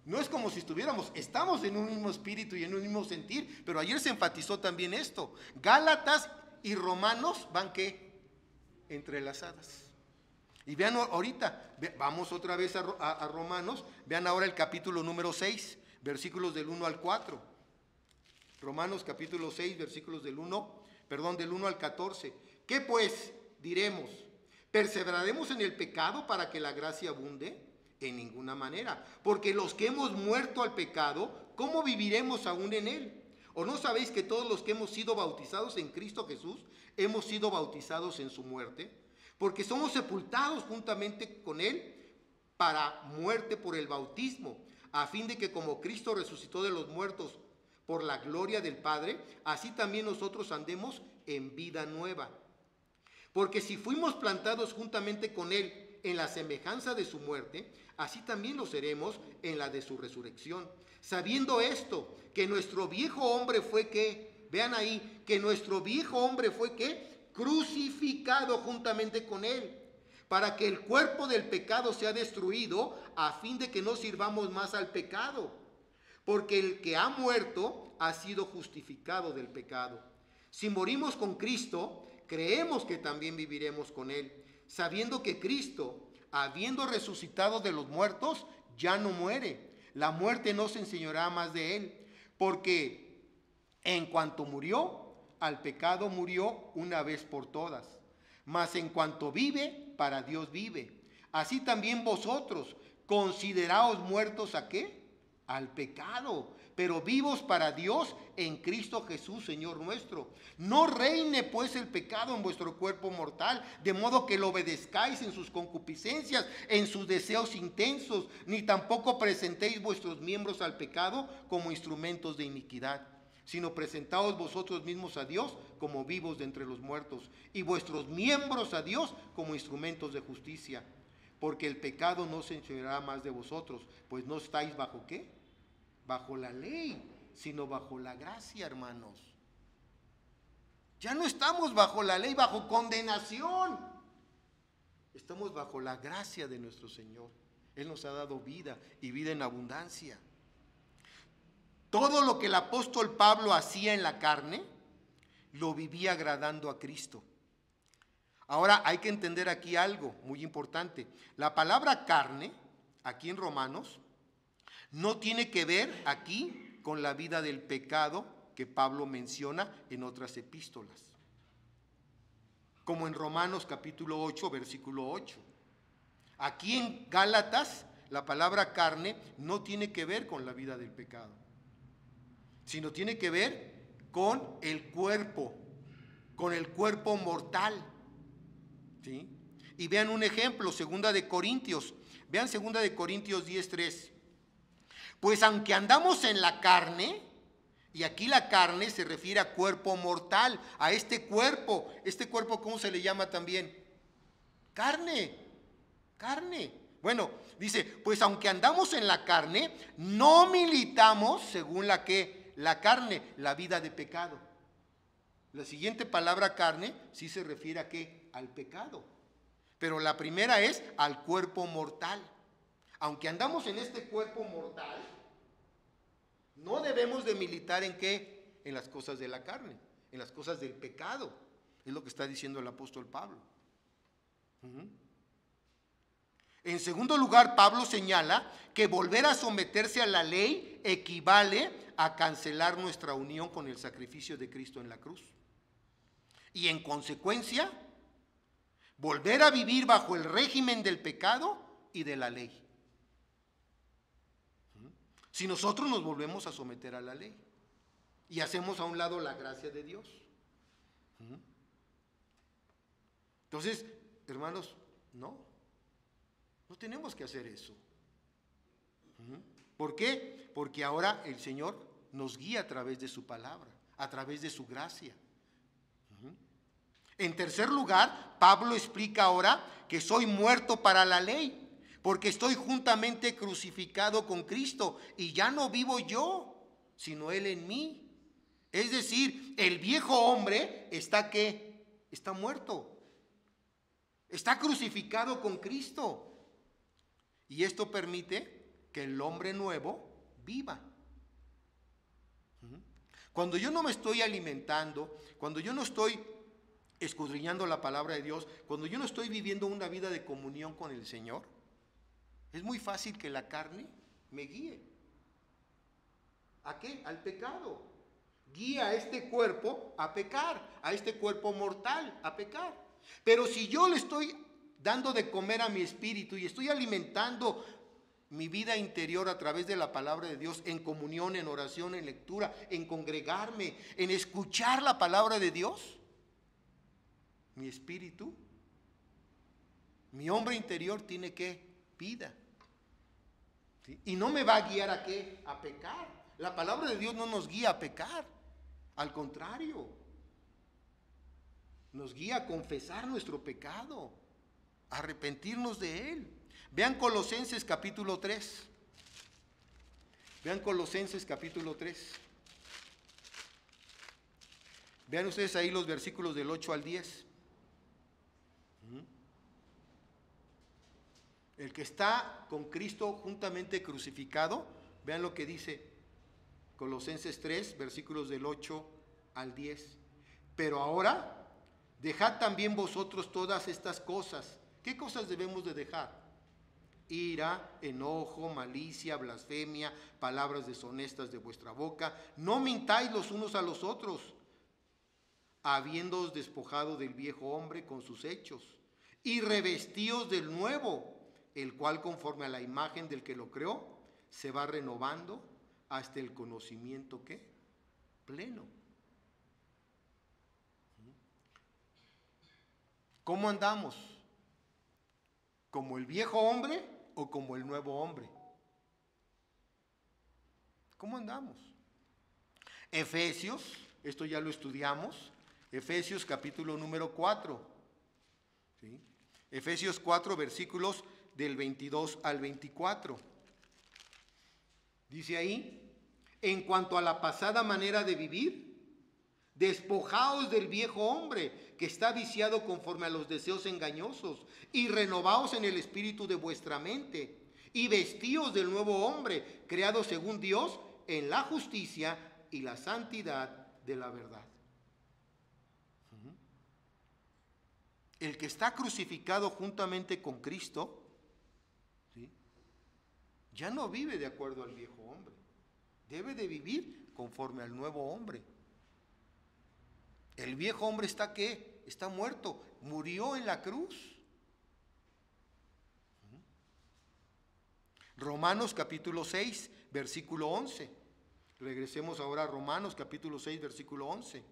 No es como si estuviéramos, estamos en un mismo espíritu y en un mismo sentir, pero ayer se enfatizó también esto. Gálatas y Romanos van ¿qué? Entrelazadas. Y vean ahorita, vamos otra vez a Romanos, vean ahora el capítulo número 6, versículos del 1 al 4. Romanos capítulo 6, versículos del 1 al 14. ¿Qué pues diremos? ¿Perseveraremos en el pecado para que la gracia abunde? En ninguna manera, porque los que hemos muerto al pecado, ¿cómo viviremos aún en él? ¿O no sabéis que todos los que hemos sido bautizados en Cristo Jesús, hemos sido bautizados en su muerte? Porque somos sepultados juntamente con él para muerte por el bautismo, a fin de que como Cristo resucitó de los muertos por la gloria del Padre, así también nosotros andemos en vida nueva. Porque si fuimos plantados juntamente con él en la semejanza de su muerte, así también lo seremos en la de su resurrección. Sabiendo esto, que nuestro viejo hombre fue ¿qué? Vean ahí, que nuestro viejo hombre fue ¿qué? Crucificado juntamente con él, para que el cuerpo del pecado sea destruido, a fin de que no sirvamos más al pecado. Porque el que ha muerto ha sido justificado del pecado. Si morimos con Cristo, creemos que también viviremos con Él, sabiendo que Cristo, habiendo resucitado de los muertos, ya no muere. La muerte no se enseñoreará más de Él, porque en cuanto murió, al pecado murió una vez por todas. Mas en cuanto vive, para Dios vive. Así también vosotros, consideraos muertos ¿a qué? Al pecado, pero vivos para Dios en Cristo Jesús, Señor nuestro. No reine pues el pecado en vuestro cuerpo mortal, de modo que lo obedezcáis en sus concupiscencias, en sus deseos intensos, ni tampoco presentéis vuestros miembros al pecado como instrumentos de iniquidad, sino presentaos vosotros mismos a Dios como vivos de entre los muertos, y vuestros miembros a Dios como instrumentos de justicia. Porque el pecado no se enseñoreará más de vosotros, pues no estáis bajo ¿qué? Bajo la ley, sino bajo la gracia, hermanos. Ya no estamos bajo la ley, bajo condenación. Estamos bajo la gracia de nuestro Señor. Él nos ha dado vida y vida en abundancia. Todo lo que el apóstol Pablo hacía en la carne, lo vivía agradando a Cristo. Ahora hay que entender aquí algo muy importante. La palabra carne, aquí en Romanos, no tiene que ver aquí con la vida del pecado que Pablo menciona en otras epístolas. Como en Romanos capítulo 8, versículo 8. Aquí en Gálatas, la palabra carne no tiene que ver con la vida del pecado, sino tiene que ver con el cuerpo mortal. ¿Sí? Y vean un ejemplo, segunda de Corintios. Vean segunda de Corintios 10:3. Pues aunque andamos en la carne, y aquí la carne se refiere a cuerpo mortal, a este cuerpo ¿cómo se le llama también? Carne. Bueno, dice, pues aunque andamos en la carne, no militamos según la carne, la vida de pecado. La siguiente palabra carne sí se refiere a ¿qué? Al pecado. Pero la primera es al cuerpo mortal. Aunque andamos en este cuerpo mortal, no debemos de militar ¿en qué? En las cosas de la carne, en las cosas del pecado. Es lo que está diciendo el apóstol Pablo. En segundo lugar, Pablo señala que volver a someterse a la ley equivale a cancelar nuestra unión con el sacrificio de Cristo en la cruz. Y en consecuencia, volver a vivir bajo el régimen del pecado y de la ley. Si nosotros nos volvemos a someter a la ley y hacemos a un lado la gracia de Dios. Entonces, hermanos, no tenemos que hacer eso. ¿Por qué? Porque ahora el Señor nos guía a través de su palabra, a través de su gracia. En tercer lugar, Pablo explica ahora que soy muerto para la ley, porque estoy juntamente crucificado con Cristo y ya no vivo yo, sino Él en mí. Es decir, el viejo hombre está ¿qué? Está muerto. Está crucificado con Cristo. Y esto permite que el hombre nuevo viva. Cuando yo no me estoy alimentando, cuando yo no estoy escudriñando la palabra de Dios, cuando yo no estoy viviendo una vida de comunión con el Señor, es muy fácil que la carne me guíe. ¿A qué? Al pecado. Guía a este cuerpo a pecar, a este cuerpo mortal a pecar. Pero si yo le estoy dando de comer a mi espíritu y estoy alimentando mi vida interior a través de la palabra de Dios, en comunión, en oración, en lectura, en congregarme, en escuchar la palabra de Dios, mi espíritu, mi hombre interior tiene ¿qué? Vida. ¿Sí? Y no me va a guiar a ¿qué? A pecar. La palabra de Dios no nos guía a pecar, al contrario, nos guía a confesar nuestro pecado, a arrepentirnos de él. Vean Colosenses capítulo 3. Vean Colosenses capítulo 3. Vean ustedes ahí los versículos del 8 al 10. El que está con Cristo juntamente crucificado, vean lo que dice Colosenses 3, versículos del 8 al 10. Pero ahora Dejad también vosotros todas estas cosas. ¿Qué cosas debemos de dejar? Ira, enojo, malicia, blasfemia, palabras deshonestas de vuestra boca. No mintáis los unos a los otros, habiéndoos despojado del viejo hombre con sus hechos, y revestíos del nuevo, el cual conforme a la imagen del que lo creó, se va renovando hasta el conocimiento ¿qué? Pleno. ¿Cómo andamos? ¿Como el viejo hombre o como el nuevo hombre? ¿Cómo andamos? Efesios, esto ya lo estudiamos, Efesios capítulo número 4. ¿Sí? Efesios 4, versículos del 22 al 24. Dice ahí, en cuanto a la pasada manera de vivir, despojaos del viejo hombre que está viciado conforme a los deseos engañosos, y renovaos en el espíritu de vuestra mente, y vestíos del nuevo hombre, creado según Dios en la justicia y la santidad de la verdad. El que está crucificado juntamente con Cristo, ¿sí?, ya no vive de acuerdo al viejo hombre, debe de vivir conforme al nuevo hombre. El viejo hombre está ¿qué? Está muerto, murió en la cruz. Romanos capítulo 6, versículo 11. Regresemos ahora a Romanos capítulo 6, versículo 11.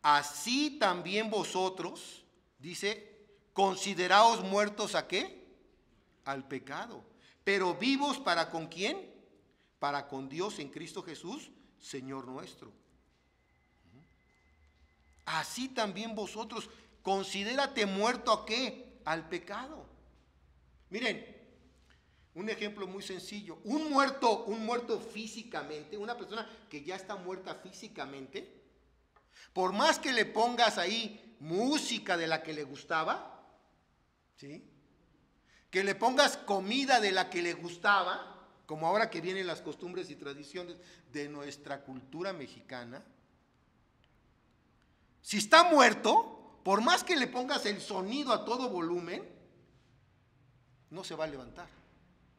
Así también vosotros, dice, consideraos muertos ¿a qué? Al pecado. Pero vivos ¿para con quién? Para con Dios en Cristo Jesús, Señor nuestro. Así también vosotros, considérate muerto ¿a qué? Al pecado. Miren, un ejemplo muy sencillo. Un muerto físicamente, una persona que ya está muerta físicamente, por más que le pongas ahí música de la que le gustaba, ¿sí?, que le pongas comida de la que le gustaba, como ahora que vienen las costumbres y tradiciones de nuestra cultura mexicana, si está muerto, por más que le pongas el sonido a todo volumen, no se va a levantar.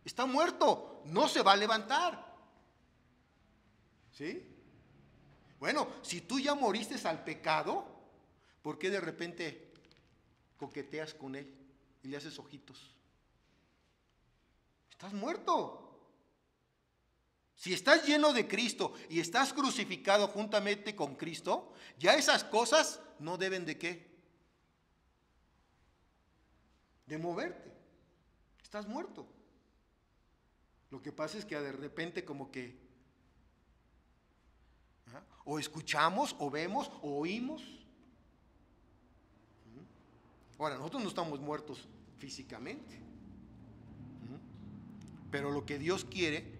Está muerto, no se va a levantar. ¿Sí? Bueno, si tú ya moriste al pecado, ¿por qué de repente coqueteas con él y le haces ojitos? Estás muerto. Si estás lleno de Cristo y estás crucificado juntamente con Cristo, ya esas cosas no deben de ¿qué? De moverte. Estás muerto. Lo que pasa es que de repente como que o escuchamos, o vemos, o oímos. Ahora, nosotros no estamos muertos físicamente, pero lo que Dios quiere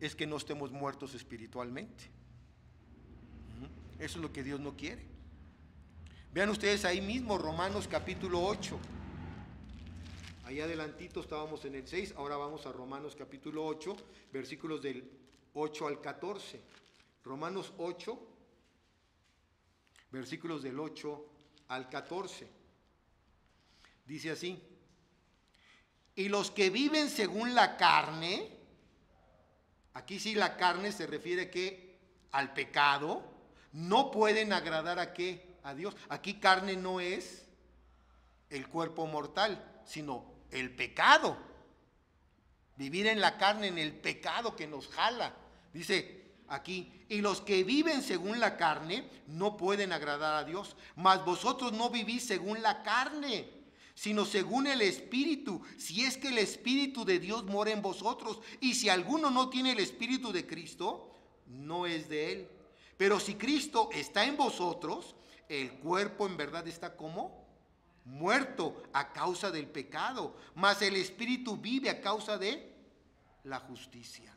es que no estemos muertos espiritualmente. Eso es lo que Dios no quiere. Vean ustedes ahí mismo Romanos capítulo 8. Ahí adelantito estábamos en el 6, ahora vamos a Romanos capítulo 8, versículos del 8 al 14. Romanos 8, versículos del 8 al 14. Dice así: y los que viven según la carne, aquí sí la carne se refiere ¿qué? Al pecado, no pueden agradar ¿a qué? A Dios. Aquí carne no es el cuerpo mortal, sino el pecado. Vivir en la carne, en el pecado que nos jala. Dice aquí, y los que viven según la carne no pueden agradar a Dios. Mas vosotros no vivís según la carne, sino según el Espíritu, si es que el Espíritu de Dios mora en vosotros. Y si alguno no tiene el Espíritu de Cristo, no es de él. Pero si Cristo está en vosotros, el cuerpo en verdad está como muerto a causa del pecado, mas el Espíritu vive a causa de la justicia.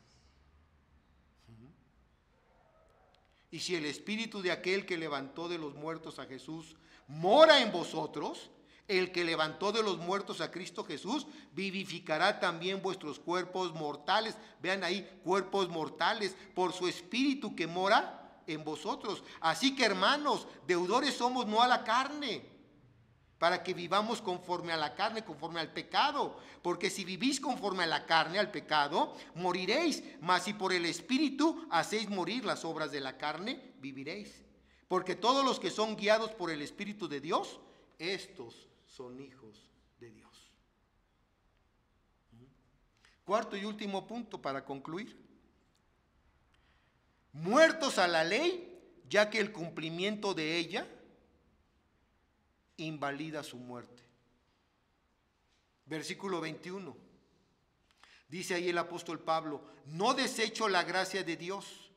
Y si el Espíritu de aquel que levantó de los muertos a Jesús mora en vosotros, el que levantó de los muertos a Cristo Jesús vivificará también vuestros cuerpos mortales. Vean ahí, cuerpos mortales, por su Espíritu que mora en vosotros. Así que, hermanos, deudores somos no a la carne, para que vivamos conforme a la carne, conforme al pecado. Porque si vivís conforme a la carne, al pecado, moriréis. Mas si por el Espíritu hacéis morir las obras de la carne, viviréis. Porque todos los que son guiados por el Espíritu de Dios, estos son hijos de Dios. Cuarto y último punto para concluir. Muertos a la ley, ya que el cumplimiento de ella invalida su muerte. Versículo 21. Dice ahí el apóstol Pablo: no desecho la gracia de Dios,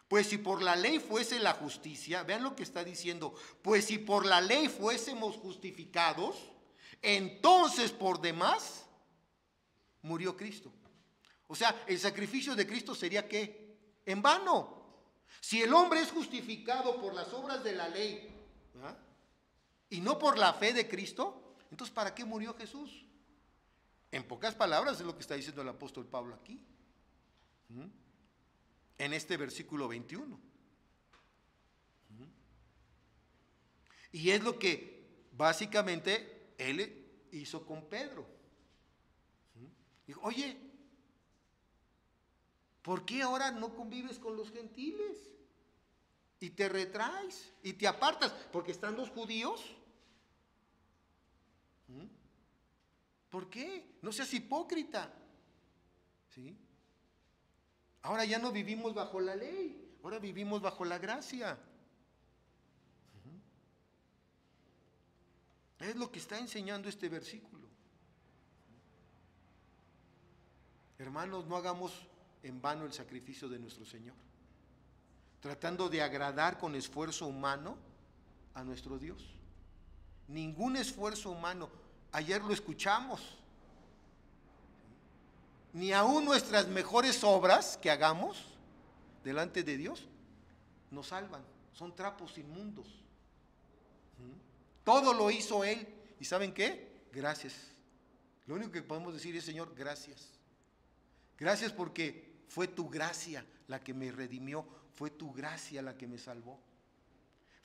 pues si por la ley fuese la justicia, vean lo que está diciendo, pues si por la ley fuésemos justificados, entonces por demás murió Cristo. O sea, el sacrificio de Cristo sería ¿qué? En vano. Si el hombre es justificado por las obras de la ley, ¿verdad?, y no por la fe de Cristo, entonces ¿para qué murió Jesús? En pocas palabras es lo que está diciendo el apóstol Pablo aquí, en este versículo 21. Y es lo que básicamente él hizo con Pedro. Dijo: oye, ¿por qué ahora no convives con los gentiles? Y te retraes y te apartas, porque están los judíos. ¿Por qué? No seas hipócrita. ¿Sí? Ahora ya no vivimos bajo la ley, ahora vivimos bajo la gracia. Es lo que está enseñando este versículo. Hermanos, no hagamos en vano el sacrificio de nuestro Señor, tratando de agradar con esfuerzo humano a nuestro Dios. Ningún esfuerzo humano, ayer lo escuchamos, ni aún nuestras mejores obras que hagamos delante de Dios nos salvan, son trapos inmundos. Todo lo hizo Él, y ¿saben qué? Gracias. Lo único que podemos decir es: Señor, gracias. Gracias porque fue tu gracia la que me redimió, fue tu gracia la que me salvó.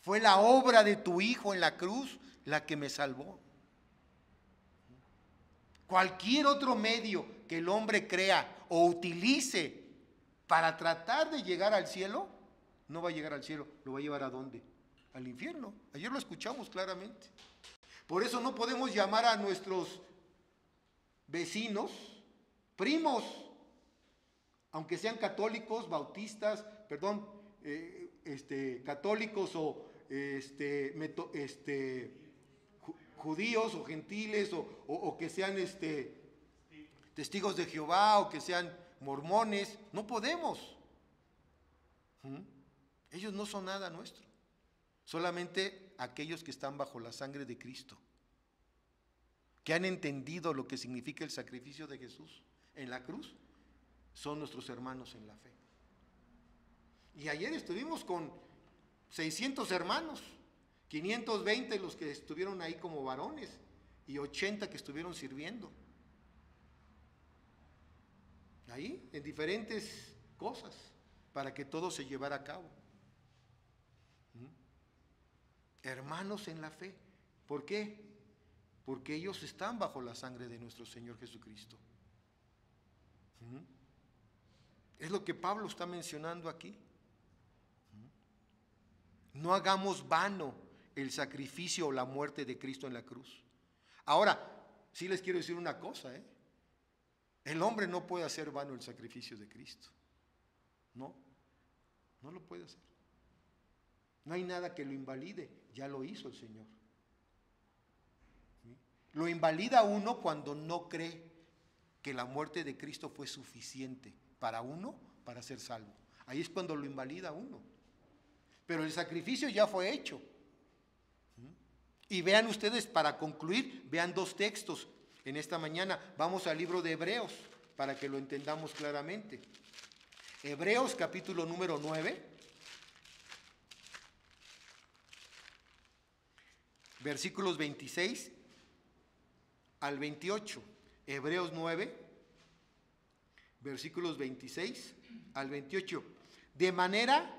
Fue la obra de tu Hijo en la cruz la que me salvó. Cualquier otro medio que el hombre crea o utilice para tratar de llegar al cielo, no va a llegar al cielo. ¿Lo va a llevar a dónde? Al infierno. Ayer lo escuchamos claramente. Por eso no podemos llamar a nuestros vecinos primos, aunque sean católicos, bautistas, católicos o judíos o gentiles o que sean testigos de Jehová o que sean mormones. No podemos. Ellos no son nada nuestro. Solamente aquellos que están bajo la sangre de Cristo, que han entendido lo que significa el sacrificio de Jesús en la cruz, son nuestros hermanos en la fe. Y ayer estuvimos con 600 hermanos, 520 los que estuvieron ahí como varones y 80 que estuvieron sirviendo. Ahí, en diferentes cosas, para que todo se llevara a cabo. Hermanos en la fe. ¿Por qué? Porque ellos están bajo la sangre de nuestro Señor Jesucristo. Es lo que Pablo está mencionando aquí. No hagamos vano el sacrificio o la muerte de Cristo en la cruz. Ahora, sí les quiero decir una cosa, el hombre no puede hacer vano el sacrificio de Cristo. No lo puede hacer. No hay nada que lo invalide, ya lo hizo el Señor. ¿Sí? Lo invalida uno cuando no cree que la muerte de Cristo fue suficiente para uno para ser salvo. Ahí es cuando lo invalida uno. Pero el sacrificio ya fue hecho. Y vean ustedes, para concluir, vean dos textos. En esta mañana vamos al libro de Hebreos para que lo entendamos claramente. Hebreos capítulo número 9. Versículos 26 al 28. Hebreos 9, versículos 26 al 28. De manera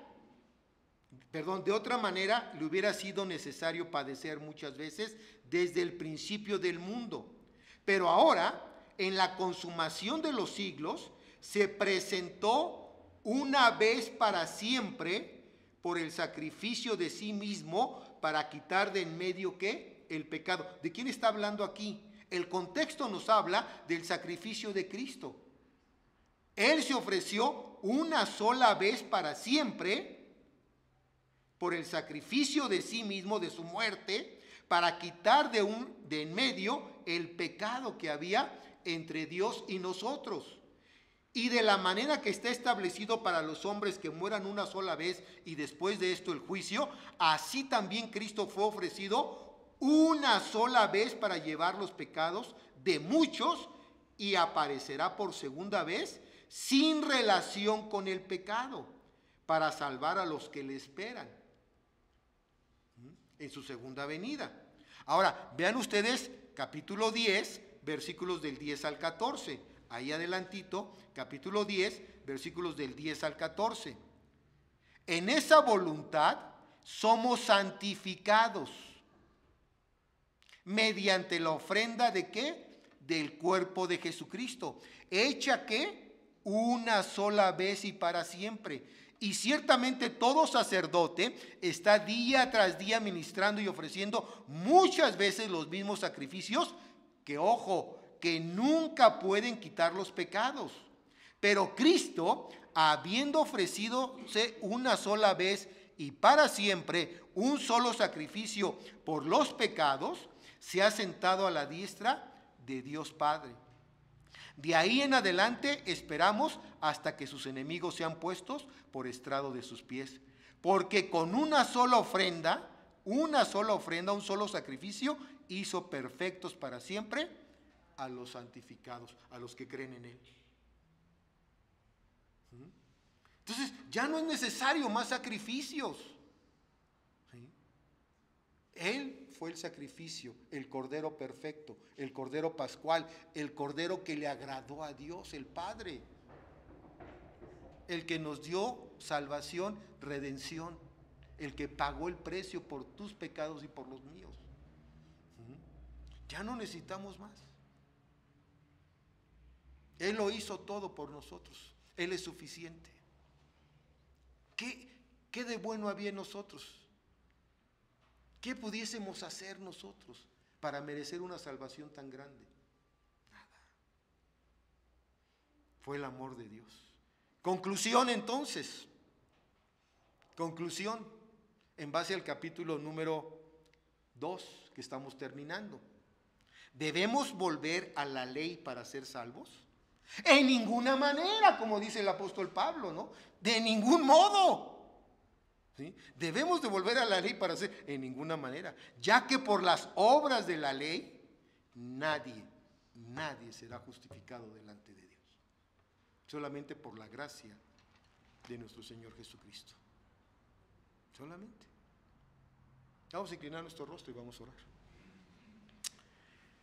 de otra manera le hubiera sido necesario padecer muchas veces desde el principio del mundo. Pero ahora, en la consumación de los siglos, se presentó una vez para siempre por el sacrificio de sí mismo para quitar de en medio, ¿qué? El pecado. ¿De quién está hablando aquí? El contexto nos habla del sacrificio de Cristo. Él se ofreció una sola vez para siempre por el sacrificio de sí mismo, de su muerte, para quitar de en medio el pecado que había entre Dios y nosotros. Y de la manera que está establecido para los hombres que mueran una sola vez y después de esto el juicio, así también Cristo fue ofrecido una sola vez para llevar los pecados de muchos y aparecerá por segunda vez sin relación con el pecado para salvar a los que le esperan en su segunda venida. Ahora, vean ustedes capítulo 10, versículos del 10 al 14. Ahí adelantito, capítulo 10, versículos del 10 al 14. En esa voluntad somos santificados mediante la ofrenda ¿de qué? Del cuerpo de Jesucristo, hecha ¿qué? Una sola vez y para siempre. Y ciertamente todo sacerdote está día tras día ministrando y ofreciendo muchas veces los mismos sacrificios que, ojo, que nunca pueden quitar los pecados. Pero Cristo, habiendo ofrecidose una sola vez y para siempre un solo sacrificio por los pecados, se ha sentado a la diestra de Dios Padre. De ahí en adelante esperamos hasta que sus enemigos sean puestos por estrado de sus pies. Porque con una sola ofrenda, un solo sacrificio, hizo perfectos para siempre a los santificados, a los que creen en Él. Entonces, ya no es necesario más sacrificios. ¿Sí? Él fue el sacrificio, el Cordero perfecto, el Cordero pascual, el Cordero que le agradó a Dios, el Padre. El que nos dio salvación, redención, el que pagó el precio por tus pecados y por los míos. Ya no necesitamos más. Él lo hizo todo por nosotros. Él es suficiente. ¿Qué de bueno había en nosotros? ¿Qué pudiésemos hacer nosotros para merecer una salvación tan grande? Nada. Fue el amor de Dios. Conclusión entonces. Conclusión en base al capítulo número 2 que estamos terminando. ¿Debemos volver a la ley para ser salvos? En ninguna manera, como dice el apóstol Pablo, ¿no? De ningún modo. ¿Sí? Debemos de volver a la ley para ser, en ninguna manera, ya que por las obras de la ley nadie será justificado delante de Dios, solamente por la gracia de nuestro Señor Jesucristo, solamente. Vamos a inclinar nuestro rostro y vamos a orar.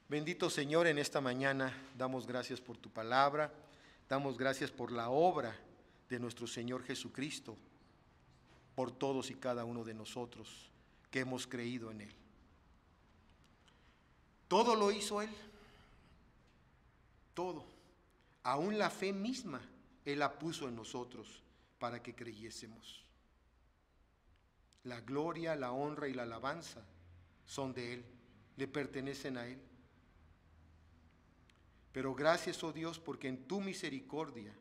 Bendito Señor, en esta mañana damos gracias por tu palabra, damos gracias por la obra de nuestro Señor Jesucristo, por todos y cada uno de nosotros que hemos creído en Él. Todo lo hizo Él, todo, aún la fe misma Él la puso en nosotros para que creyésemos. La gloria, la honra y la alabanza son de Él, le pertenecen a Él. Pero gracias, oh Dios, porque en tu misericordia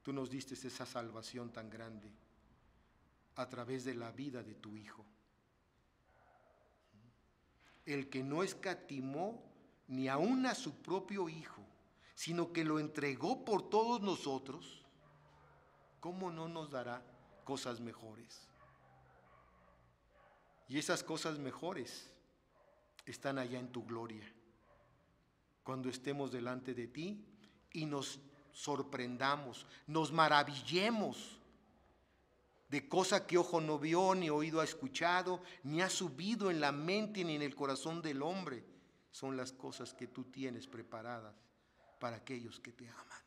tú nos diste esa salvación tan grande a través de la vida de tu Hijo. El que no escatimó ni aun a su propio Hijo, sino que lo entregó por todos nosotros, ¿cómo no nos dará cosas mejores? Y esas cosas mejores están allá en tu gloria, cuando estemos delante de ti y nos sorprendamos, nos maravillemos de cosa que ojo no vio, ni oído ha escuchado, ni ha subido en la mente ni en el corazón del hombre. Son las cosas que tú tienes preparadas para aquellos que te aman.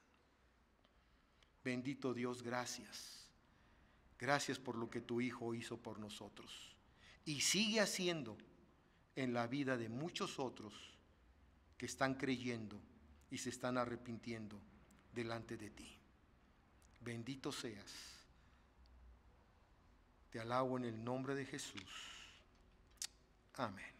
Bendito Dios, gracias. Gracias por lo que tu Hijo hizo por nosotros y sigue haciendo en la vida de muchos otros que están creyendo y se están arrepintiendo delante de ti. Bendito seas. Te alabo en el nombre de Jesús. Amén.